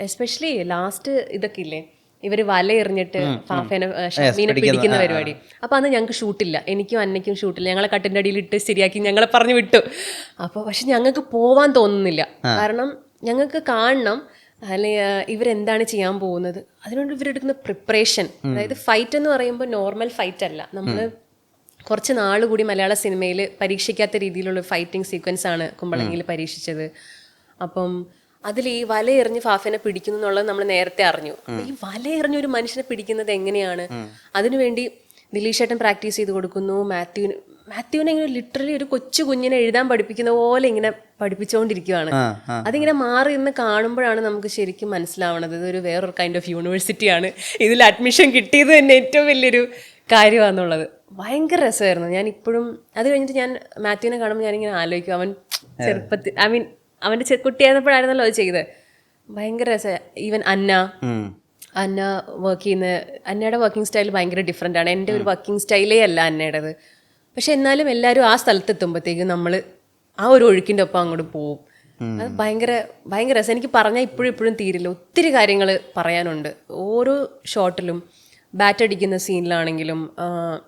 Especially last ഇതൊക്കെ ഇല്ലേ, ഇവര് വല എറിഞ്ഞിട്ട് ഫാഫേനെ ഷമീനെ പിടിക്കുന്ന പരിപാടി. അപ്പൊ അന്ന് ഞങ്ങൾക്ക് ഷൂട്ടില്ല, എനിക്കും അന്നയ്ക്കും ഷൂട്ടില്ല. ഞങ്ങളെ കട്ടിന്റെ അടിയിൽ ഇട്ട് ശരിയാക്കി ഞങ്ങളെ പറഞ്ഞു വിട്ടു. അപ്പോൾ പക്ഷെ ഞങ്ങൾക്ക് പോവാൻ തോന്നുന്നില്ല, കാരണം ഞങ്ങൾക്ക് കാണണം അല്ലെങ്കിൽ ഇവരെന്താണ് ചെയ്യാൻ പോകുന്നത്. അതിനുവേണ്ടി ഇവരെടുക്കുന്ന പ്രിപ്പറേഷൻ, അതായത് ഫൈറ്റ് എന്ന് പറയുമ്പോൾ നോർമൽ ഫൈറ്റ് അല്ല. നമ്മൾ കുറച്ച് നാൾ കൂടി മലയാള സിനിമയിൽ പരീക്ഷിക്കാത്ത രീതിയിലുള്ള ഫൈറ്റിംഗ് സീക്വൻസ് ആണ് കുമ്പളങ്ങിയിൽ പരീക്ഷിച്ചത്. അപ്പം അതിൽ ഈ വല എറിഞ്ഞ് ഫാഫിനെ പിടിക്കുന്നു എന്നുള്ളത് നമ്മൾ നേരത്തെ അറിഞ്ഞു. ഈ വല എറിഞ്ഞ ഒരു മനുഷ്യനെ പിടിക്കുന്നത് എങ്ങനെയാണ്, അതിനുവേണ്ടി ദിലീഷ് ഏട്ടൻ പ്രാക്ടീസ് ചെയ്ത് കൊടുക്കുന്നു. മാത്യുവിനെ ഇങ്ങനെ ലിറ്ററലി ഒരു കൊച്ചു കുഞ്ഞിനെ എഴുതാൻ പഠിപ്പിക്കുന്ന പോലെ ഇങ്ങനെ പഠിപ്പിച്ചുകൊണ്ടിരിക്കുകയാണ്. അതിങ്ങനെ മാറി ഇന്ന് കാണുമ്പോഴാണ് നമുക്ക് ശരിക്കും മനസ്സിലാവണത് ഇതൊരു വേറൊരു കൈൻഡ് ഓഫ് യൂണിവേഴ്സിറ്റിയാണ്, ഇതിൽ അഡ്മിഷൻ കിട്ടിയത് തന്നെ ഏറ്റവും വലിയൊരു കാര്യമാണെന്നുള്ളത്. ഭയങ്കര രസമായിരുന്നു. ഞാൻ ഇപ്പോഴും അത് കഴിഞ്ഞിട്ട് ഞാൻ മാത്യുവിനെ കാണുമ്പോൾ ഞാനിങ്ങനെ ആലോചിക്കും, അവൻ ചെറുപ്പത്തിൽ അവൻ്റെ കുട്ടിയായിരുന്നപ്പോഴായിരുന്നല്ലോ അത് ചെയ്തത്. ഭയങ്കര രസമാണ്. ഈവൻ അന്ന വർക്ക് ചെയ്യുന്ന അന്നയുടെ വർക്കിംഗ് സ്റ്റൈൽ ഭയങ്കര ഡിഫറെൻ്റ് ആണ്. എൻ്റെ ഒരു വർക്കിംഗ് സ്റ്റൈലേ അല്ല അന്നയുടേത്. പക്ഷെ എന്നാലും എല്ലാവരും ആ സ്ഥലത്തെത്തുമ്പോഴത്തേക്കും നമ്മൾ ആ ഒരു ഒഴുക്കിൻ്റെ ഒപ്പം അങ്ങോട്ട് പോവും. അത് ഭയങ്കര ഭയങ്കര രസം. എനിക്ക് പറഞ്ഞാൽ ഇപ്പോഴും തീരില്ല, ഒത്തിരി കാര്യങ്ങൾ പറയാനുണ്ട്. ഓരോ ഷോട്ടിലും ബാറ്റ് അടിക്കുന്ന സീനിലാണെങ്കിലും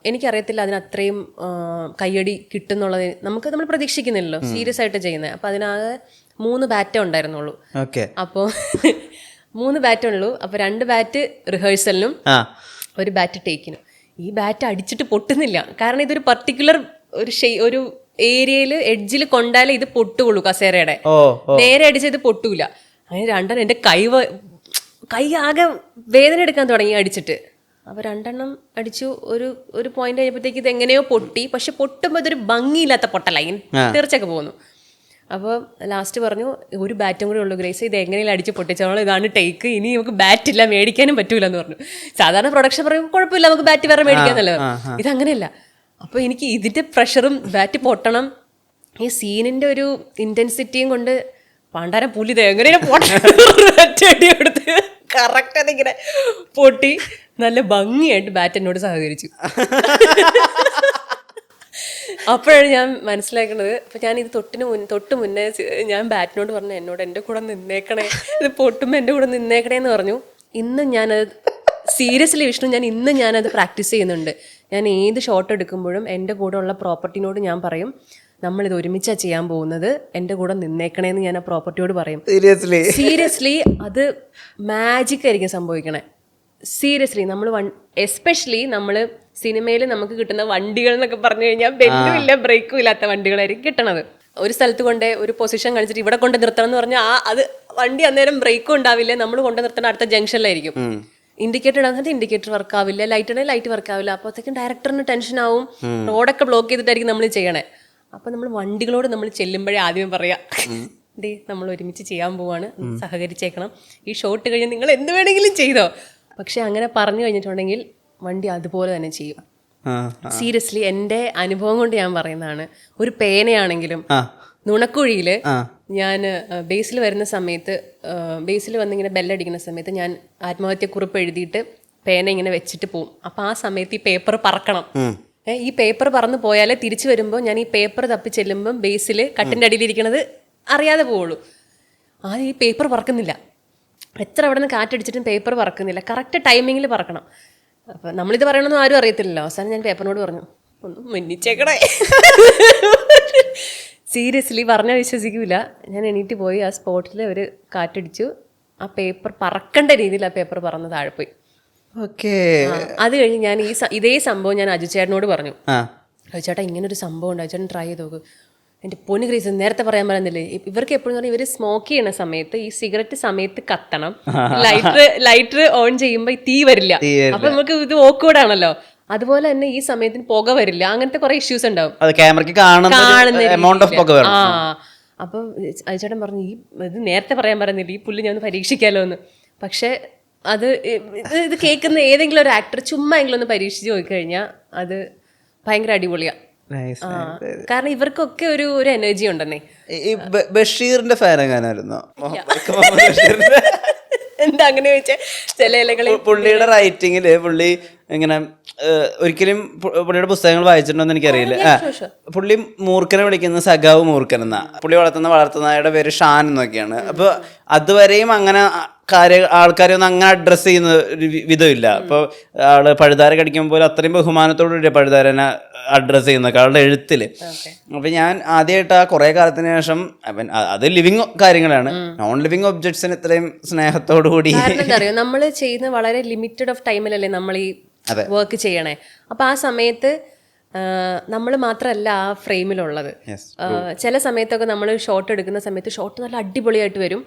എനിക്കറിയത്തില്ല അതിനത്രയും കയ്യടി കിട്ടുന്നുള്ളത് നമ്മൾ പ്രതീക്ഷിക്കുന്നില്ലല്ലോ, സീരിയസ് ആയിട്ട് ചെയ്യുന്നത്. അപ്പം അതിനാകെ 3 ബാറ്റേ ഉണ്ടായിരുന്നുള്ളൂ. അപ്പോൾ 3 ബാറ്റേ ഉള്ളൂ. അപ്പോൾ 2 ബാറ്റ് റിഹേഴ്സലിനും 1 ബാറ്റ് ടേക്കിനും. ഈ ബാറ്റ് അടിച്ചിട്ട് പൊട്ടുന്നില്ല, കാരണം ഇതൊരു പർട്ടിക്കുലർ ഒരു ഏരിയയിൽ എഡ്ജിൽ കൊണ്ടാലേ ഇത് പൊട്ടുള്ളൂ. കസേരയുടെ നേരെ അടിച്ചത് പൊട്ടൂല. അങ്ങനെ രണ്ടെണ്ണം എൻ്റെ കൈ ആകെ വേദന എടുക്കാൻ തുടങ്ങി അടിച്ചിട്ട്. അപ്പോൾ 2 അടിച്ചു. ഒരു പോയിന്റ് കഴിഞ്ഞപ്പോഴത്തേക്ക് ഇത് എങ്ങനെയോ പൊട്ടി. പക്ഷെ പൊട്ടുമ്പോൾ ഇതൊരു ഭംഗിയില്ലാത്ത പൊട്ടലായി, തീർച്ചയൊക്കെ പോകുന്നു. അപ്പോൾ ലാസ്റ്റ് പറഞ്ഞു 1 ബാറ്റും കൂടി ഉള്ളൂ ഗ്രേസ്, ഇത് എങ്ങനെയും അടിച്ച് പൊട്ടിച്ചോളൂ, ഇതാണ് ടേക്ക്, ഇനി നമുക്ക് ബാറ്റില്ല, മേടിക്കാനും പറ്റൂല എന്ന് പറഞ്ഞു. സാധാരണ പ്രൊഡക്ഷൻ പറയുമ്പോൾ കുഴപ്പമില്ല, നമുക്ക് ബാറ്റ് വേറെ മേടിക്കാന്നല്ലോ. ഇതങ്ങനെയല്ല. അപ്പോൾ എനിക്ക് ഇതിൻ്റെ പ്രഷറും ബാറ്റ് പൊട്ടണം, ഈ സീനിൻ്റെ ഒരു ഇൻറ്റൻസിറ്റിയും കൊണ്ട് പണ്ടാരം പുലി എങ്ങനെയാണ് പൊട്ടി എടുത്ത് കറക്റ്റ് അതിങ്ങനെ പൊട്ടി നല്ല ഭംഗിയായിട്ട് ബാറ്റ് എന്നോട് സഹകരിച്ചു. അപ്പോഴാണ് ഞാൻ മനസ്സിലാക്കുന്നത്. അപ്പം ഞാൻ ഇത് തൊട്ട് മുന്നേ ഞാൻ ബാറ്റിനോട് പറഞ്ഞു, എന്നോട് എൻ്റെ കൂടെ നിന്നേക്കണേ, ഇത് പൊട്ടുമ്പോൾ എൻ്റെ കൂടെ നിന്നേക്കണേ എന്ന് പറഞ്ഞു. ഇന്നും ഞാനത് സീരിയസ്ലി വിഷ്ണു, ഞാനത് പ്രാക്ടീസ് ചെയ്യുന്നുണ്ട്. ഞാൻ ഏത് ഷോട്ട് എടുക്കുമ്പോഴും എൻ്റെ കൂടെ ഉള്ള പ്രോപ്പർട്ടിനോട് ഞാൻ പറയും, നമ്മളിത് ഒരുമിച്ചാണ് ചെയ്യാൻ പോകുന്നത്, എൻ്റെ കൂടെ നിന്നേക്കണേന്ന് ഞാൻ ആ പ്രോപ്പർട്ടിയോട് പറയും. സീരിയസ്ലി അത് മാജിക് ആയിരിക്കും സംഭവിക്കണേ. സീരിയസ്ലി നമ്മൾ എസ്പെഷ്യലി നമ്മൾ സിനിമയിൽ നമുക്ക് കിട്ടുന്ന വണ്ടികൾ എന്നൊക്കെ പറഞ്ഞു കഴിഞ്ഞാൽ ബെല്ലും ഇല്ല ബ്രേക്കും ഇല്ലാത്ത വണ്ടികളായിരിക്കും കിട്ടണത്. ഒരു സ്ഥലത്ത് കൊണ്ട് ഒരു പൊസിഷൻ കാണിച്ചിട്ട് ഇവിടെ കൊണ്ട് നിർത്തണം എന്ന് പറഞ്ഞാൽ അത് വണ്ടി അന്നേരം ബ്രേക്കും ഉണ്ടാവില്ല, നമ്മൾ കൊണ്ട് നിർത്തണ അടുത്ത ജംഗ്ഷനിലായിരിക്കും. ഇൻഡിക്കേറ്റർ ഇടാൻ ഇൻഡിക്കേറ്റർ വർക്ക് ആവില്ല, ലൈറ്റ് ഇടാൻ ലൈറ്റ് വർക്ക് ആവില്ല. അപ്പോഴത്തേക്കും ഡയറക്ടറിന് ടെൻഷൻ ആവും, റോഡൊക്കെ ബ്ലോക്ക് ചെയ്തിട്ടായിരിക്കും നമ്മൾ ചെയ്യണേ. അപ്പൊ നമ്മൾ വണ്ടികളോട് നമ്മൾ ചെല്ലുമ്പോഴേ ആദ്യമേ പറയാം, ഡേ നമ്മൾ ഒരുമിച്ച് ചെയ്യാൻ പോവാണ്, സഹകരിച്ചേക്കണം, ഈ ഷോട്ട് കഴിഞ്ഞ് നിങ്ങൾ എന്ത് വേണമെങ്കിലും ചെയ്തോ. പക്ഷെ അങ്ങനെ പറഞ്ഞു കഴിഞ്ഞിട്ടുണ്ടെങ്കിൽ വണ്ടി അതുപോലെ തന്നെ ചെയ്യും. സീരിയസ്ലി എൻ്റെ അനുഭവം കൊണ്ട് ഞാൻ പറയുന്നതാണ്. ഒരു പേനയാണെങ്കിലും നുണക്കുഴിയിൽ ഞാൻ ബേസിൽ വരുന്ന സമയത്ത്, ബേസിൽ വന്നിങ്ങനെ ബെല്ലടിക്കുന്ന സമയത്ത് ഞാൻ ആത്മഹത്യക്കുറിപ്പ് എഴുതിയിട്ട് പേന ഇങ്ങനെ വെച്ചിട്ട് പോവും. അപ്പം ആ സമയത്ത് ഈ പേപ്പർ പറക്കണം. ഈ പേപ്പർ പറന്ന് പോയാലേ തിരിച്ചു വരുമ്പോൾ ഞാൻ ഈ പേപ്പർ തപ്പി ചെല്ലുമ്പം ബേസിൽ കട്ടിൻ്റെ അടിയിലിരിക്കണത് അറിയാതെ പോവുള്ളൂ. ആദ്യം ഈ പേപ്പർ പറക്കുന്നില്ല, എത്ര അവിടെ നിന്ന് കാറ്റടിച്ചിട്ടും പേപ്പർ പറക്കുന്നില്ല, കറക്റ്റ് ടൈമിങ്ങിൽ പറക്കണം. അപ്പം നമ്മളിത് പറയണമെന്ന് ആരും അറിയത്തില്ലല്ലോ. അവസാനം ഞാൻ പേപ്പറിനോട് പറഞ്ഞു, ഒന്ന് മുന്നിച്ചേക്കണേ. സീരിയസ്ലി പറഞ്ഞാൽ വിശ്വസിക്കൂല. ഞാൻ എണീറ്റ് പോയി ആ സ്പോട്ടിൽ ഒരു കാറ്റടിച്ചു, ആ പേപ്പർ പറക്കേണ്ട രീതിയിൽ ആ പേപ്പർ പറന്ന് താഴെ പോയി. അത് കഴിഞ്ഞ് ഞാൻ ഇതേ സംഭവം ഞാൻ അജുചേട്ടനോട് പറഞ്ഞു. അജുചേട്ടാ ഇങ്ങനൊരു സംഭവം ഉണ്ട്, അജുചേട്ടൻ ട്രൈ ചെയ്ത് നോക്ക്. എൻ്റെ പൊന്നു ഗ്രീസ് നേരത്തെ പറയാൻ പറയുന്നില്ലേ, ഇവർക്ക് എപ്പോഴും പറഞ്ഞാൽ ഇവർ സ്മോക്ക് ചെയ്യണ സമയത്ത് ഈ സിഗരറ്റ് സമയത്ത് കത്തണം, ലൈറ്റർ ഓൺ ചെയ്യുമ്പോൾ തീ വരില്ല, അപ്പൊ നമുക്ക് ഇത് ഓക്വേർഡാണല്ലോ. അതുപോലെ തന്നെ ഈ സമയത്തിന് പുക വരില്ല, അങ്ങനത്തെ കുറെ ഇഷ്യൂസ് ഉണ്ടാവും. അപ്പൊ അജുചേട്ടൻ പറഞ്ഞു, ഇത് നേരത്തെ പറയാൻ പറയുന്നില്ല, ഈ പുല്ല് ഞാൻ ഒന്ന് പരീക്ഷിക്കാലോ എന്ന്. പക്ഷെ അത് ഇത് കേൾക്കുന്ന ഏതെങ്കിലും ഒരു ആക്ടർ ചുമ്മാ എങ്കിലും ഒന്ന് പരീക്ഷിച്ച് നോക്കിക്കഴിഞ്ഞാൽ അത് ഭയങ്കര അടിപൊളിയാ. കാരണം ഇവർക്കൊക്കെ ഒരു എനർജി ഉണ്ടെന്നേ. ബഷീറിന്റെ ഫാനായിരുന്നു എന്താ അങ്ങനെ ചോദിച്ചാൽ ചില ഇലകളിൽ പുള്ളിയുടെ റൈറ്റിങ്ങില് പുള്ളി ഇങ്ങനെ ഒരിക്കലും പുള്ളിയുടെ പുസ്തകങ്ങൾ വായിച്ചിട്ടുണ്ടോന്ന് എനിക്കറിയില്ല. പുള്ളി മൂർഖനെ വിളിക്കുന്ന സഖാവ് മൂർഖൻ എന്നാ. പുള്ളി വളർത്തുന്ന വളർത്തുന്നയാളുടെ പേര് ഷാൻ എന്നൊക്കെയാണ്. അപ്പൊ അതുവരെയും അങ്ങനെ ആൾക്കാരെ ഒന്നും അങ്ങനെ അഡ്രസ്സ് ചെയ്യുന്ന ഒരു വിധമില്ല. അപ്പോൾ ആള് പഴുതാര കടിക്കുമ്പോൾ അത്രയും ബഹുമാനത്തോടുകൂടിയ പഴുതാരനെ അഡ്രസ്സ് ചെയ്യുന്നൊക്കെ ആളുടെ എഴുത്തില്. അപ്പൊ ഞാൻ ആദ്യമായിട്ട് ആ കുറെ കാലത്തിന് ശേഷം അത് ലിവിങ് കാര്യങ്ങളാണ്, നോൺ ലിവിങ് ഒബ്ജക്ട്സിന് ഇത്രയും സ്നേഹത്തോടു കൂടി. അറിയോ, നമ്മൾ ചെയ്യുന്ന വളരെ ലിമിറ്റഡ് ഓഫ് ടൈമിലല്ലേ നമ്മൾ ഈ വർക്ക് ചെയ്യണേ. അപ്പൊ ആ സമയത്ത് നമ്മൾ മാത്രമല്ല ആ ഫ്രെയിമിലുള്ളത്. ചില സമയത്തൊക്കെ നമ്മൾ ഷോട്ട് എടുക്കുന്ന സമയത്ത് ഷോട്ട് നല്ല അടിപൊളിയായിട്ട് വരും.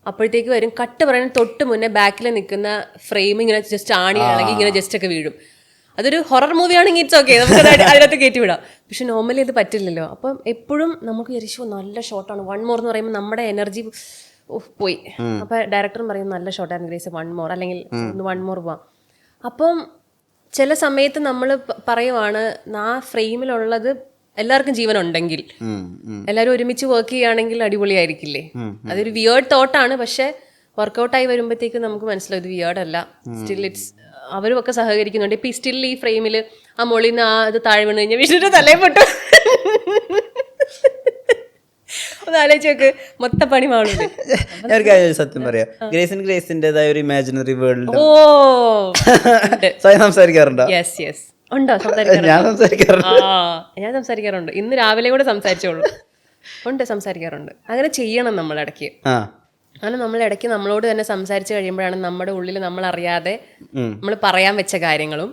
അപ്പോഴത്തേക്ക് വരും കട്ട് പറയാൻ തൊട്ട് മുന്നേ ബാക്കിൽ നിൽക്കുന്ന ഫ്രെയിം ഇങ്ങനെ ജസ്റ്റ് ആണെങ്കിൽ ഇങ്ങനെ ജസ്റ്റ് ഒക്കെ വീഴും. അതൊരു ഹൊറർ മൂവി ആണെങ്കിൽ ഇറ്റ്സ് ഓക്കെ, നമുക്ക് അതിനകത്ത് കയറ്റി വിടാം. പക്ഷെ നോർമലി അത് പറ്റില്ലല്ലോ. അപ്പം എപ്പോഴും നമുക്ക് വിചാരിച്ചു നല്ല ഷോട്ടാണ്, 1 more എന്ന് പറയുമ്പോൾ നമ്മുടെ എനർജി പോയി. അപ്പൊ ഡയറക്ടറും പറയും നല്ല ഷോട്ടാണ് ഗ്രേസ്, 1 more അല്ലെങ്കിൽ 1 more പോവാം. അപ്പം ചില സമയത്ത് നമ്മൾ പറയുവാണ് ആ ഫ്രെയിമിലുള്ളത് എല്ലാവർക്കും ജീവനുണ്ടെങ്കിൽ എല്ലാവരും ഒരുമിച്ച് വർക്ക് ചെയ്യുകയാണെങ്കിൽ അടിപൊളിയായിരിക്കില്ലേ. അതൊരു വിയേർഡ് തോട്ടാണ്, പക്ഷെ വർക്കൗട്ടായി വരുമ്പോഴത്തേക്ക് നമുക്ക് മനസ്സിലാവും ഇത് വിയേർഡ് അല്ല. സ്റ്റിൽ ഇറ്റ്സ് അവരും ഒക്കെ സഹകരിക്കുന്നുണ്ട്. ഇപ്പൊ സ്റ്റിൽ ഈ ഫ്രെയിമിൽ ആ മുകളിൽ നിന്ന് ഇത് താഴെ വീണ് കഴിഞ്ഞാൽ വിഷ്ണുവിന്റെ തലയിൽ പെട്ടു. ഒന്ന് ആലോചിച്ചോക്ക്, മൊത്തം പണി മാറുന്നുണ്ട്. സത്യം പറയാം, ഗ്രേസിന്റേതായ ഒരു ഇമാജിനറി വേൾഡ് സംസാരിക്കാറുണ്ടോ? യെസ് യെസ് ഉണ്ടോ? ഞാൻ സംസാരിക്കാറുണ്ട്. ഇന്ന് രാവിലെ കൂടെ സംസാരിച്ചോളൂ. ഉണ്ട്, സംസാരിക്കാറുണ്ട്. അങ്ങനെ ചെയ്യണം നമ്മൾ ഇടയ്ക്ക്. അങ്ങനെ നമ്മൾ ഇടയ്ക്ക് നമ്മളോട് തന്നെ സംസാരിച്ച് കഴിയുമ്പോഴാണ് നമ്മുടെ ഉള്ളിൽ നമ്മൾ അറിയാതെ നമ്മൾ പറയാൻ വെച്ച കാര്യങ്ങളും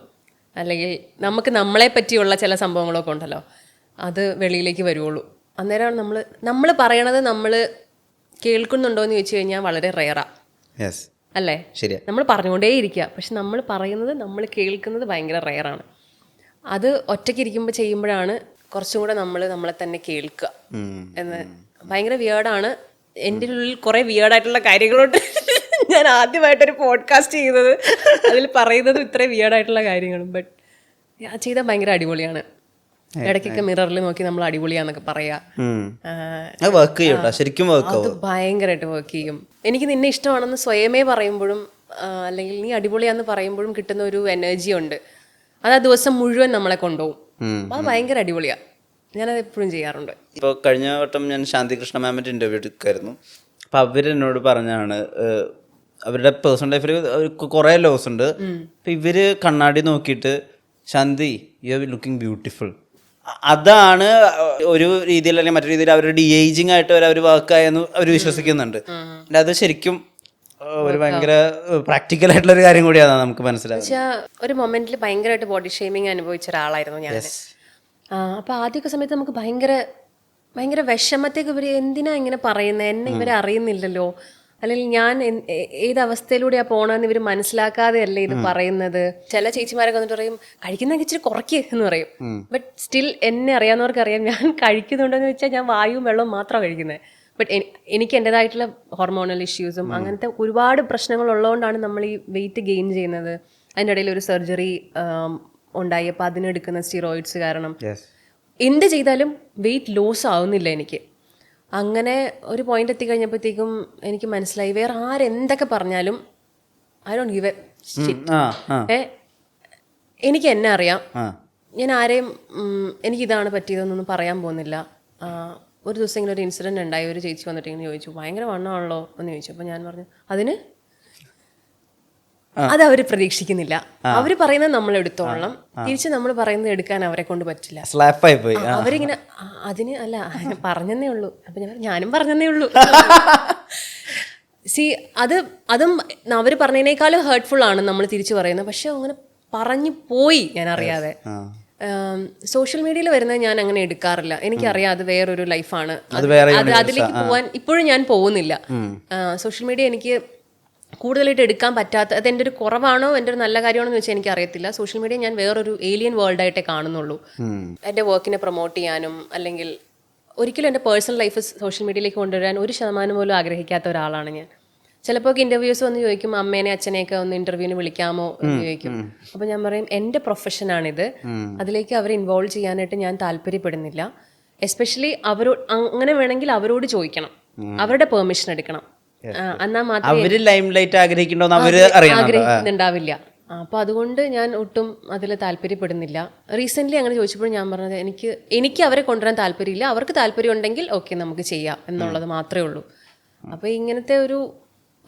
അല്ലെങ്കിൽ നമുക്ക് നമ്മളെ പറ്റിയുള്ള ചില സംഭവങ്ങളൊക്കെ ഉണ്ടല്ലോ, അത് വെളിയിലേക്ക് വരുള്ളൂ. അന്നേരമാണ് നമ്മൾ പറയണത് നമ്മൾ കേൾക്കുന്നുണ്ടോ എന്ന് ചോദിച്ചു കഴിഞ്ഞാൽ വളരെ റെയറാ അല്ലേ. നമ്മൾ പറഞ്ഞുകൊണ്ടേ ഇരിക്കുക, പക്ഷെ നമ്മൾ പറയുന്നത് നമ്മൾ കേൾക്കുന്നത് ഭയങ്കര റെയറാണ്. അത് ഒറ്റയ്ക്ക് ഇരിക്കുമ്പോൾ ചെയ്യുമ്പോഴാണ് കുറച്ചും കൂടെ നമ്മളെ തന്നെ കേൾക്കുക എന്ന്. ഭയങ്കര വിയേർഡാണ്. എൻ്റെ ഉള്ളിൽ കുറേ വിയേർഡായിട്ടുള്ള കാര്യങ്ങളുണ്ട്. ഞാൻ ആദ്യമായിട്ടൊരു പോഡ്കാസ്റ്റ് ചെയ്യുന്നത്, അതിൽ പറയുന്നതും ഇത്രയും വിയേർഡായിട്ടുള്ള കാര്യങ്ങളും. ബട്ട് ചെയ്താൽ ഭയങ്കര അടിപൊളിയാണ്. ഇടയ്ക്കൊക്കെ മിററിൽ നോക്കി നമ്മൾ അടിപൊളിയാന്നൊക്കെ പറയാ. അത് ഭയങ്കരമായിട്ട് വർക്ക് ചെയ്യും. എനിക്ക് നിന്നെ ഇഷ്ടമാണെന്ന് സ്വയമേ പറയുമ്പോഴും അല്ലെങ്കിൽ നീ അടിപൊളിയാന്ന് പറയുമ്പോഴും കിട്ടുന്ന ഒരു എനർജി ഉണ്ട്. അത് ആ ദിവസം മുഴുവൻ നമ്മളെ കൊണ്ടുപോകും. അത് ഭയങ്കര അടിപൊളിയാ. ഞാനത് എപ്പോഴും ചെയ്യാറുണ്ട്. ഇപ്പോൾ കഴിഞ്ഞ വട്ടം ഞാൻ ശാന്തികൃഷ്ണ മാമിൻ്റെ ഇൻ്റർവ്യൂ എടുക്കായിരുന്നു. അപ്പോൾ അവരെന്നോട് പറഞ്ഞാണ് അവരുടെ പേഴ്സണൽ ലൈഫിൽ കുറേ ലോസ് ഉണ്ട്. അപ്പം ഇവർ കണ്ണാടി നോക്കിയിട്ട് ശാന്തി യു ആർ ലുക്കിംഗ് ബ്യൂട്ടിഫുൾ, അതാണ് ഒരു രീതിയിൽ അല്ലെങ്കിൽ മറ്റൊരു രീതിയിൽ അവരുടെ ഡി-ഏജിങ് ആയിട്ട് അവർ വർക്കായെന്ന് അവർ വിശ്വസിക്കുന്നുണ്ട്. അത് ശരിക്കും ഒരു ഭയങ്കര പ്രാക്ടിക്കൽ ആയിട്ടുള്ള ഒരു കാര്യം കൂടിയാണ് നമുക്ക് മനസ്സിലാവുന്നത്. ഒരു മൊമെന്റിൽ ഭയങ്കരമായിട്ട് ബോഡി ഷേമിങ് അനുഭവിച്ച ഒരാളായിരുന്നു ഞാൻ. അപ്പൊ ആദ്യമൊക്കെ സമയത്ത് നമുക്ക് ഭയങ്കര വിഷമത്തേക്ക് ഇവർ എന്തിനാ ഇങ്ങനെ പറയുന്നത്, എന്നെ ഇവരെ അറിയുന്നില്ലല്ലോ, അല്ലെങ്കിൽ ഞാൻ ഏത് അവസ്ഥയിലൂടെയാ പോണെന്ന് ഇവർ മനസ്സിലാക്കാതെയല്ലേ ഇത് പറയുന്നത്. ചില ചേച്ചിമാരൊക്കെ വന്നിട്ട് പറയും കഴിക്കുന്ന ഇച്ചിരി കുറയ്ക്കുക എന്ന് പറയും. ബട്ട് സ്റ്റിൽ എന്നെ അറിയാവുന്നവർക്ക് അറിയാം ഞാൻ കഴിക്കുന്നുണ്ടെന്ന് വെച്ചാൽ ഞാൻ വായുവും വെള്ളവും മാത്രമാണ് കഴിക്കുന്നത്. ബട്ട് എനിക്ക് എൻ്റെതായിട്ടുള്ള ഹോർമോണൽ ഇഷ്യൂസും അങ്ങനത്തെ ഒരുപാട് പ്രശ്നങ്ങൾ ഉള്ളതുകൊണ്ടാണ് നമ്മൾ ഈ വെയിറ്റ് ഗെയിൻ ചെയ്യുന്നത്. അതിൻ്റെ ഇടയിൽ ഒരു സർജറി ഉണ്ടായി. അപ്പം അതിനെടുക്കുന്ന സ്റ്റിറോയിഡ്സ് കാരണം എന്ത് ചെയ്താലും വെയിറ്റ് ലോസ് ആവുന്നില്ല എനിക്ക്. അങ്ങനെ ഒരു പോയിന്റ് എത്തിക്കഴിഞ്ഞപ്പോഴത്തേക്കും എനിക്ക് മനസ്സിലായി വേറെ ആരെന്തൊക്കെ പറഞ്ഞാലും I don't give A shit. എനിക്ക് എന്നെ അറിയാം. ഞാൻ ആരെയും എനിക്കിതാണ് പറ്റിയതെന്നൊന്നും പറയാൻ പോകുന്നില്ല. ഒരു ദിവസം ഇങ്ങനെ ഒരു ഇൻസിഡൻറ്റ് ഉണ്ടായി. ഒരു ചേച്ചി വന്നിട്ട് ഇങ്ങനെ ചോദിച്ചു ഭയങ്കര വണ്ണമാണല്ലോ എന്ന് ചോദിച്ചു. അപ്പോൾ ഞാൻ പറഞ്ഞു അത് അവർ പ്രതീക്ഷിക്കുന്നില്ല. അവർ പറയുന്നത് നമ്മൾ എടുത്തോളണം, തിരിച്ച് നമ്മൾ പറയുന്നത് എടുക്കാൻ അവരെ കൊണ്ട് പറ്റില്ല. അവരിങ്ങനെ അതിന് അല്ല പറഞ്ഞതേ ഉള്ളൂ. അപ്പൊ ഞാനും പറഞ്ഞതേ ഉള്ളൂ. സി അതും അവർ പറഞ്ഞതിനേക്കാളും ഹേർട്ട്ഫുൾ ആണ് നമ്മൾ തിരിച്ചു പറയുന്നത്. പക്ഷെ അങ്ങനെ പറഞ്ഞു പോയി ഞാൻ അറിയാതെ. സോഷ്യൽ മീഡിയയിൽ വരുന്നത് ഞാൻ അങ്ങനെ എടുക്കാറില്ല. എനിക്കറിയാം അത് വേറൊരു ലൈഫാണ്. അതിലേക്ക് പോവാൻ ഇപ്പോഴും ഞാൻ പോകുന്നില്ല. സോഷ്യൽ മീഡിയ എനിക്ക് കൂടുതലായിട്ട് എടുക്കാൻ പറ്റാത്ത, അത് എൻ്റെ ഒരു കുറവാണോ എൻ്റെ ഒരു നല്ല കാര്യമാണോ എന്ന് വെച്ചാൽ എനിക്ക് അറിയത്തില്ല. സോഷ്യൽ മീഡിയ ഞാൻ വേറൊരു ഏലിയൻ വേൾഡായിട്ടേ കാണുന്നുള്ളൂ. എൻ്റെ വർക്കിനെ പ്രൊമോട്ട് ചെയ്യാനും അല്ലെങ്കിൽ ഒരിക്കലും എൻ്റെ പേഴ്സണൽ ലൈഫ് സോഷ്യൽ മീഡിയയിലേക്ക് കൊണ്ടുവരാൻ 1% പോലും ആഗ്രഹിക്കാത്ത ഒരാളാണ് ഞാൻ. ചിലപ്പോൾ ഇൻ്റർവ്യൂസ് വന്ന് ചോദിക്കും അമ്മേനെ അച്ഛനെയൊക്കെ ഒന്ന് ഇൻ്റർവ്യൂവിന് വിളിക്കാമോ എന്ന് ചോദിക്കും. അപ്പോൾ ഞാൻ പറയും എൻ്റെ പ്രൊഫഷനാണിത്, അതിലേക്ക് അവരെ ഇൻവോൾവ് ചെയ്യാനായിട്ട് ഞാൻ താല്പര്യപ്പെടുന്നില്ല. എസ്പെഷ്യലി അങ്ങനെ വേണമെങ്കിൽ അവരോട് ചോദിക്കണം, അവരുടെ പെർമിഷൻ എടുക്കണം. എന്നാൽ മാത്രമേ ആഗ്രഹിക്കുന്നുണ്ടാവില്ല. അപ്പോൾ അതുകൊണ്ട് ഞാൻ ഒട്ടും അതിൽ താല്പര്യപ്പെടുന്നില്ല. റീസെൻ്റ്ലി അങ്ങനെ ചോദിച്ചപ്പോൾ ഞാൻ പറഞ്ഞത് എനിക്ക് അവരെ കൊണ്ടുവരാൻ താല്പര്യമില്ല, അവർക്ക് താല്പര്യം ഉണ്ടെങ്കിൽ ഓക്കെ നമുക്ക് ചെയ്യാം എന്നുള്ളത് മാത്രമേ ഉള്ളൂ. അപ്പോൾ ഇങ്ങനത്തെ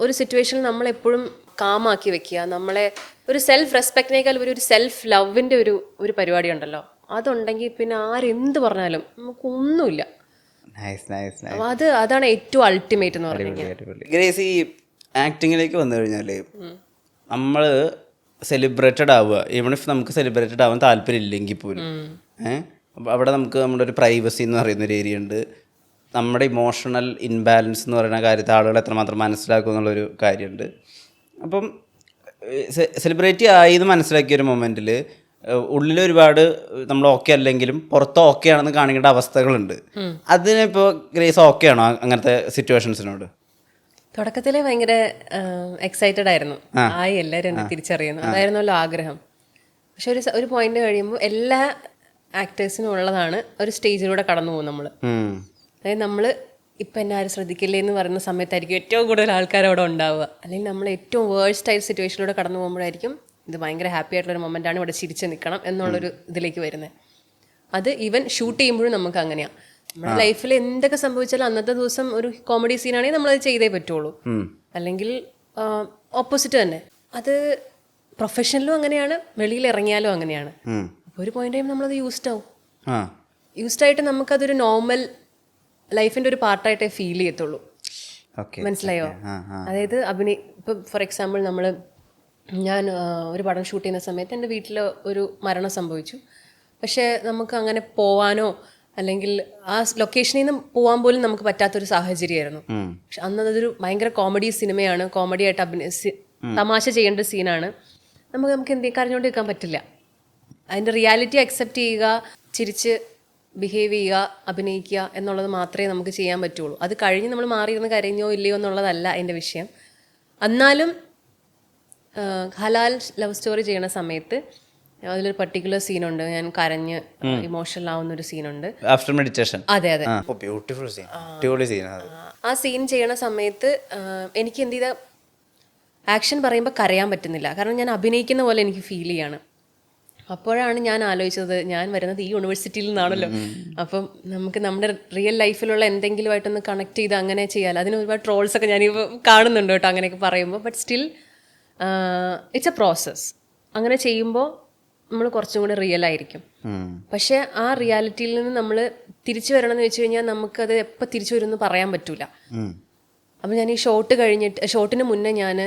ഒരു സിറ്റുവേഷനിൽ നമ്മളെപ്പോഴും കാമാക്കി വെക്കുക, നമ്മളെ ഒരു സെൽഫ് റെസ്പെക്റ്റിനേക്കാൾ ഒരു സെൽഫ് ലവിൻ്റെ ഒരു പരിപാടി ഉണ്ടല്ലോ, അതുണ്ടെങ്കിൽ പിന്നെ ആരെന്ത് പറഞ്ഞാലും നമുക്കൊന്നുമില്ല. അപ്പോൾ അതാണ് ഏറ്റവും അൾട്ടിമേറ്റ് എന്ന് പറയുന്നത്. ഗ്രേസ്, ഈ ആക്ടിങ്ങിലേക്ക് വന്നു കഴിഞ്ഞാൽ നമ്മൾ സെലിബ്രേറ്റഡ് ആവുക, ഈവൺ ഇഫ് നമുക്ക് സെലിബ്രേറ്റഡ് ആവാൻ താല്പര്യം ഇല്ലെങ്കിൽ പോലും അവിടെ നമുക്ക് നമ്മുടെ ഒരു പ്രൈവസി എന്ന് പറയുന്നൊരു ഏരിയ ഉണ്ട്. നമ്മുടെ ഇമോഷണൽ ഇൻബാലൻസ് എന്ന് പറയുന്ന കാര്യത്തിൽ ആളുകൾ എത്രമാത്രം മനസ്സിലാക്കും എന്നുള്ളൊരു കാര്യമുണ്ട്. അപ്പം സെലിബ്രിറ്റി ആയി എന്ന് മനസ്സിലാക്കിയൊരു മൊമെൻറ്റിൽ ഉള്ളിലൊരുപാട് നമ്മൾ ഓക്കെ അല്ലെങ്കിലും പുറത്ത് ഓക്കെ ആണെന്ന് കാണിക്കേണ്ട അവസ്ഥകളുണ്ട്. അതിനിപ്പോൾ ഗ്രേസ് ഓക്കെ ആണോ അങ്ങനത്തെ സിറ്റുവേഷൻസിനോട്? തുടക്കത്തില് ഭയങ്കര എക്സൈറ്റഡ് ആയിരുന്നു, എല്ലാവരും എന്നെ തിരിച്ചറിയുന്നു, അതായിരുന്നല്ലോ ആഗ്രഹം. പക്ഷെ ഒരു പോയിന്റ് കഴിയുമ്പോൾ എല്ലാ ആക്ടേഴ്സിനും ഉള്ളതാണ് ഒരു സ്റ്റേജിലൂടെ കടന്നു പോകും നമ്മൾ. അതായത് നമ്മൾ ഇപ്പം എന്നെ ആരും ശ്രദ്ധിക്കില്ലേ എന്ന് പറയുന്ന സമയത്തായിരിക്കും ഏറ്റവും കൂടുതൽ ആൾക്കാർ അവിടെ ഉണ്ടാവുക. അല്ലെങ്കിൽ നമ്മൾ ഏറ്റവും വേഴ്സ്റ്റ് ആയ സിറ്റുവേഷനിലൂടെ കടന്നു പോകുമ്പോഴായിരിക്കും ഇത് ഭയങ്കര ഹാപ്പി ആയിട്ടുള്ളൊരു മൊമെൻ്റാണ്, ഇവിടെ ചിരിച്ച് നിൽക്കണം എന്നുള്ളൊരു ഇതിലേക്ക് വരുന്നത്. അത് ഈവൻ ഷൂട്ട് ചെയ്യുമ്പോഴും നമുക്ക് അങ്ങനെയാണ്. നമ്മുടെ ലൈഫിൽ എന്തൊക്കെ സംഭവിച്ചാലും അന്നത്തെ ദിവസം ഒരു കോമഡി സീനാണെങ്കിൽ നമ്മളത് ചെയ്തേ പറ്റുള്ളൂ, അല്ലെങ്കിൽ ഓപ്പോസിറ്റ് തന്നെ. അത് പ്രൊഫഷനിലും അങ്ങനെയാണ്, വെളിയിൽ ഇറങ്ങിയാലും അങ്ങനെയാണ്. അപ്പോൾ ഒരു പോയിന്റ് കഴിയുമ്പോൾ നമ്മളത് യൂസ്ഡ് ആയിട്ട് നമുക്കതൊരു നോർമൽ ലൈഫിൻ്റെ ഒരു പാർട്ടായിട്ടേ ഫീൽ ചെയ്യത്തുള്ളൂ. മനസ്സിലായോ? അതായത് ഇപ്പം ഫോർ എക്സാമ്പിൾ ഞാൻ ഒരു പടം ഷൂട്ട് ചെയ്യുന്ന സമയത്ത് എൻ്റെ വീട്ടിൽ ഒരു മരണം സംഭവിച്ചു. പക്ഷേ നമുക്ക് അങ്ങനെ പോവാനോ അല്ലെങ്കിൽ ആ ലൊക്കേഷനിൽ നിന്ന് പോകാൻ പോലും നമുക്ക് പറ്റാത്തൊരു സാഹചര്യമായിരുന്നു. പക്ഷെ അന്ന് അതൊരു ഭയങ്കര കോമഡി സിനിമയാണ്, കോമഡി ആയിട്ട് തമാശ ചെയ്യേണ്ട സീനാണ്. നമുക്ക് എന്തെങ്കിലും കരഞ്ഞുകൊണ്ടിരിക്കാൻ പറ്റില്ല. അതിൻ്റെ റിയാലിറ്റി അക്സെപ്റ്റ് ചെയ്യുക, ചിരിച്ച് ബിഹേവ് ചെയ്യുക, അഭിനയിക്കുക എന്നുള്ളത് മാത്രമേ നമുക്ക് ചെയ്യാൻ പറ്റുള്ളൂ. അത് കഴിഞ്ഞ് നമ്മൾ മാറിയിരുന്ന് കരഞ്ഞോ ഇല്ലയോ എന്നുള്ളതല്ല അതിൻ്റെ വിഷയം. എന്നാലും ഹലാൽ ലവ് സ്റ്റോറി ചെയ്യണ സമയത്ത് അതിലൊരു പർട്ടിക്കുലർ സീനുണ്ട്, ഞാൻ കരഞ്ഞ് ഇമോഷണൽ ആവുന്ന ഒരു സീനുണ്ട്. After meditation. അതെ. ബ്യൂട്ടിഫുൾ സീൻ, അടിപൊളി സീൻ. ആ സീൻ ചെയ്യണ സമയത്ത് എനിക്ക് എന്ത് ചെയ്താൽ ആക്ഷൻ പറയുമ്പോൾ കരയാൻ പറ്റുന്നില്ല, കാരണം ഞാൻ അഭിനയിക്കുന്ന പോലെ എനിക്ക് ഫീൽ ചെയ്യാണ്. അപ്പോഴാണ് ഞാൻ ആലോചിച്ചത്, ഞാൻ വരുന്നത് ഈ യൂണിവേഴ്സിറ്റിയിൽ നിന്നാണല്ലോ, അപ്പം നമുക്ക് നമ്മുടെ റിയൽ ലൈഫിലുള്ള എന്തെങ്കിലുമായിട്ടൊന്ന് കണക്ട് ചെയ്ത് അങ്ങനെ ചെയ്യാമല്ലോ. അതിന് ഒരുപാട് ട്രോൾസൊക്കെ ഞാനിപ്പോൾ കാണുന്നുണ്ട് കേട്ടോ അങ്ങനെയൊക്കെ പറയുമ്പോൾ. But still it's A process. അങ്ങനെ ചെയ്യുമ്പോൾ നമ്മൾ കുറച്ചും കൂടെ റിയൽ ആയിരിക്കും. പക്ഷെ ആ റിയാലിറ്റിയിൽ നിന്ന് നമ്മൾ തിരിച്ചു വരണമെന്ന് വെച്ച് കഴിഞ്ഞാൽ നമുക്കത് എപ്പോൾ തിരിച്ചു വരുമെന്ന് പറയാൻ പറ്റൂല. അപ്പം ഞാൻ ഈ ഷോട്ടിന് മുന്നേ ഞാൻ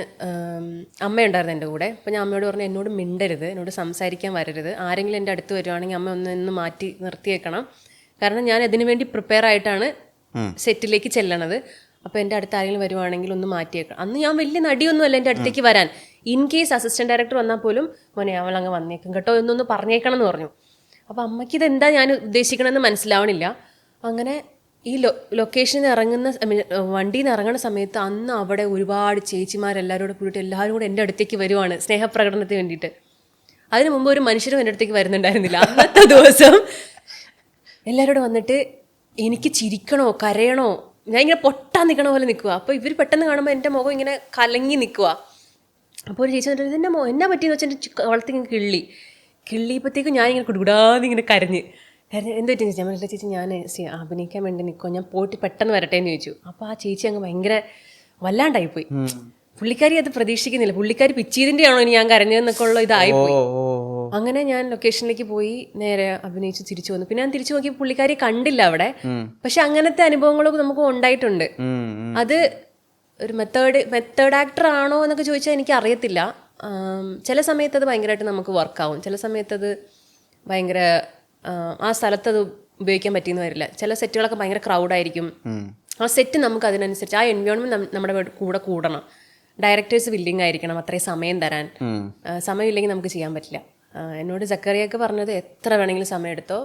അമ്മയുണ്ടായിരുന്നു എൻ്റെ കൂടെ. അപ്പം ഞാൻ അമ്മയോട് പറഞ്ഞു, എന്നോട് മിണ്ടരുത്, എന്നോട് സംസാരിക്കാൻ വരരുത്, ആരെങ്കിലും എൻ്റെ അടുത്ത് വരുവാണെങ്കിൽ അമ്മ ഒന്ന് മാറ്റി നിർത്തിയേക്കണം, കാരണം ഞാൻ അതിനു വേണ്ടി പ്രിപ്പയർ ആയിട്ടാണ് സെറ്റിലേക്ക് ചെല്ലണത്. അപ്പോൾ എൻ്റെ അടുത്ത് ആരെങ്കിലും വരുവാണെങ്കിൽ ഒന്ന് മാറ്റിയേക്കണം. അന്ന് ഞാൻ വലിയ നടിയൊന്നുമല്ല എൻ്റെ അടുത്തേക്ക് വരാൻ. ഇൻ കേസ് അസിസ്റ്റന്റ് ഡയറക്ടർ വന്നാൽ പോലും മോനെ അവളങ്ങ് വന്നേക്കും കേട്ടോ എന്നൊന്ന് പറഞ്ഞേക്കണം എന്ന് പറഞ്ഞു. അപ്പോൾ അമ്മയ്ക്ക് ഇതെന്താ ഞാൻ ഉദ്ദേശിക്കണമെന്ന് മനസ്സിലാവണില്ല. അങ്ങനെ ഈ ലൊക്കേഷനിൽ ഇറങ്ങുന്ന വണ്ടിയിൽ നിന്ന് ഇറങ്ങുന്ന സമയത്ത് അന്ന് അവിടെ ഒരുപാട് ചേച്ചിമാരെല്ലാവരും കൂടിയിട്ട് എല്ലാവരും കൂടെ എൻ്റെ അടുത്തേക്ക് വരുവാണ് സ്നേഹപ്രകടനത്തിന് വേണ്ടിയിട്ട്. അതിന് മുമ്പ് ഒരു മനുഷ്യരും എൻ്റെ അടുത്തേക്ക് വരുന്നുണ്ടായിരുന്നില്ല. അന്നത്തെ ദിവസം എല്ലാവരോടും വന്നിട്ട് എനിക്ക് ചിരിക്കണോ കരയണോ, ഞാൻ ഇങ്ങനെ പൊട്ടാൻ നിൽക്കണ പോലെ നിൽക്കുക. അപ്പോൾ ഇവർ പെട്ടെന്ന് കാണുമ്പോൾ എൻ്റെ മുഖം ഇങ്ങനെ കലങ്ങി നിൽക്കുക. അപ്പോൾ ഒരു ചേച്ചി വന്നിട്ട് ഇതിൻ്റെ എന്നാ പറ്റിയെന്ന് വെച്ചാൽ എൻ്റെ വളർത്തിങ്ങനെ കിള്ളിയപ്പോഴത്തേക്കും ഞാൻ ഇങ്ങനെ കുടുകൂടാതെ ഇങ്ങനെ കരഞ്ഞ് എന്ത് പറ്റി ചേച്ചി? ഞാൻ ചേച്ചി ഞാൻ അഭിനയിക്കാൻ വേണ്ടി നിൽക്കുക, ഞാൻ പോയിട്ട് പെട്ടെന്ന് വരട്ടെ എന്ന് ചോദിച്ചു. അപ്പോൾ ആ ചേച്ചി അങ്ങ് ഭയങ്കര വല്ലാണ്ടായിപ്പോയി. പുള്ളിക്കാരി അത് പ്രതീക്ഷിക്കുന്നില്ല, പുള്ളിക്കാരി പിച്ചിയതിൻ്റെ ആണോ ഇനി ഞാൻ കരഞ്ഞതെന്നൊക്കെ ഉള്ള ഇതായിപ്പോയി. അങ്ങനെ ഞാൻ ലൊക്കേഷനിലേക്ക് പോയി നേരെ അഭിനയിച്ച് തിരിച്ചു വന്നു. പിന്നെ ഞാൻ തിരിച്ചു നോക്കി പുള്ളിക്കാരി കണ്ടില്ല അവിടെ. പക്ഷെ അങ്ങനത്തെ അനുഭവങ്ങളൊക്കെ നമുക്ക് ഉണ്ടായിട്ടുണ്ട്. അത് ഒരു മെത്തേഡ് ആക്ടർ ആണോ എന്നൊക്കെ ചോദിച്ചാൽ എനിക്ക് അറിയത്തില്ല. ചില സമയത്ത് അത് ഭയങ്കരമായിട്ട് നമുക്ക് വർക്കാവും, ചില സമയത്ത് അത് ഭയങ്കര ആ സ്ഥലത്ത് അത് ഉപയോഗിക്കാൻ പറ്റിയെന്ന് വരില്ല. ചില സെറ്റുകളൊക്കെ ഭയങ്കര ക്രൗഡായിരിക്കും. ആ സെറ്റ് നമുക്ക് അതിനനുസരിച്ച് ആ എൻവയോൺമെന്റ് നമ്മുടെ കൂടെ കൂടണം. ഡയറക്ടേഴ്സ് വില്ലിങ് ആയിരിക്കണം അത്രയും സമയം തരാൻ. സമയമില്ലെങ്കിൽ നമുക്ക് ചെയ്യാൻ പറ്റില്ല. എന്നോട് സക്കറിയൊക്കെ പറഞ്ഞത് എത്ര വേണമെങ്കിലും സമയം എടുത്ത്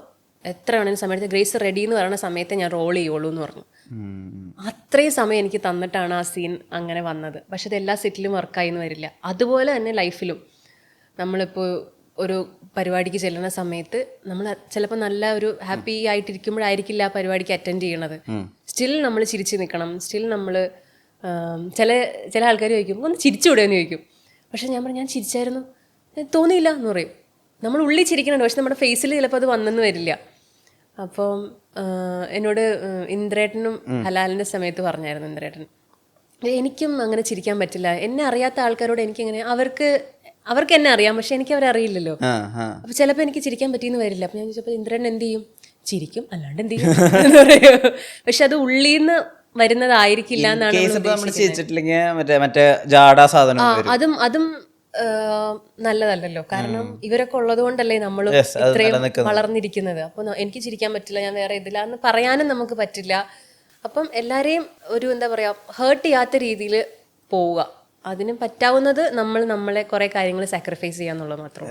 ഗ്രേസ് റെഡി എന്ന് പറയുന്ന സമയത്ത് ഞാൻ റോൾ ചെയ്യുള്ളൂ എന്ന് പറഞ്ഞു. അത്രയും സമയം എനിക്ക് തന്നിട്ടാണ് ആ സീൻ അങ്ങനെ വന്നത്. പക്ഷെ അത് എല്ലാ സെറ്റിലും വർക്കായി എന്ന് വരില്ല. അതുപോലെ തന്നെ ലൈഫിലും നമ്മളിപ്പോൾ ഒരു പരിപാടിക്ക് ചെല്ലുന്ന സമയത്ത് നമ്മൾ ചിലപ്പോൾ നല്ല ഒരു ഹാപ്പി ആയിട്ടിരിക്കുമ്പോഴായിരിക്കില്ല ആ പരിപാടിക്ക് അറ്റൻഡ് ചെയ്യണത്. സ്റ്റിൽ നമ്മൾ ചിരിച്ച് നിൽക്കണം. സ്റ്റിൽ നമ്മൾ ചില ആൾക്കാർ ചോദിക്കും ഒന്ന് ചിരിച്ചുകൂടെ എന്ന് ചോദിക്കും. പക്ഷെ ഞാൻ പറഞ്ഞു ഞാൻ ചിരിച്ചായിരുന്നു, തോന്നിയില്ല എന്ന് പറയും. നമ്മൾ ഉള്ളിൽ ചിരിക്കുന്നുണ്ട്, പക്ഷെ നമ്മുടെ ഫേസിൽ ചിലപ്പോൾ അത് വന്നെന്ന് വരില്ല. അപ്പം എന്നോട് ഇന്ദ്രേട്ടനും ഹലാലിൻ്റെ സമയത്ത് പറഞ്ഞായിരുന്നു, ഇന്ദ്രേട്ടൻ എനിക്കും അങ്ങനെ ചിരിക്കാൻ പറ്റില്ല. എന്നെ അറിയാത്ത ആൾക്കാരോട് എനിക്കിങ്ങനെ അവർക്ക് എന്നെ അറിയാം, പക്ഷെ എനിക്ക് അവരെ അറിയില്ലല്ലോ. ആ ആ അപ്പൊ ചിലപ്പോൾ എനിക്ക് ചിരിക്കാൻ പറ്റിയെന്ന് വരില്ല. അപ്പൊ ഞാൻ ചോദിച്ചപ്പോൾ ഇന്ദ്രൻ എന്ത് ചെയ്യും? ചിരിക്കും, അല്ലാണ്ട് എന്ത് ചെയ്യും എന്ന് പറയും. പക്ഷെ അത് ഉള്ളീന്ന് വരുന്നതായിരിക്കില്ല എന്നാണ് കേസ് നമ്മൾ ഇപ്പൊ നമ്മൾ ഉദ്ദേശിക്കുന്നത്. ചിരിച്ചിട്ടില്ലെങ്കിൽ മറ്റേ ജാടാ സാധനം വരും. അതും നല്ലതല്ലല്ലോ. കാരണം ഇവരൊക്കെ ഉള്ളത് കൊണ്ടല്ലേ നമ്മൾ Yes, അത് ഇത്രയും നിലനിൽക്കുന്നത്. വളർന്നിരിക്കുന്നത്. അപ്പൊ എനിക്ക് ചിരിക്കാൻ പറ്റില്ല, ഞാൻ വേറെ ഇതില്ല എന്ന് പറയാനും നമുക്ക് പറ്റില്ല. അപ്പം എല്ലാരെയും ഒരു എന്താ പറയാ ഹേർട്ട് ചെയ്യാത്ത രീതിയിൽ പോവുക. അതിന് പറ്റാവുന്നത് നമ്മളെ കുറെ കാര്യങ്ങൾ സാക്രിഫൈസ് ചെയ്യാന്നുള്ളത് മാത്രം.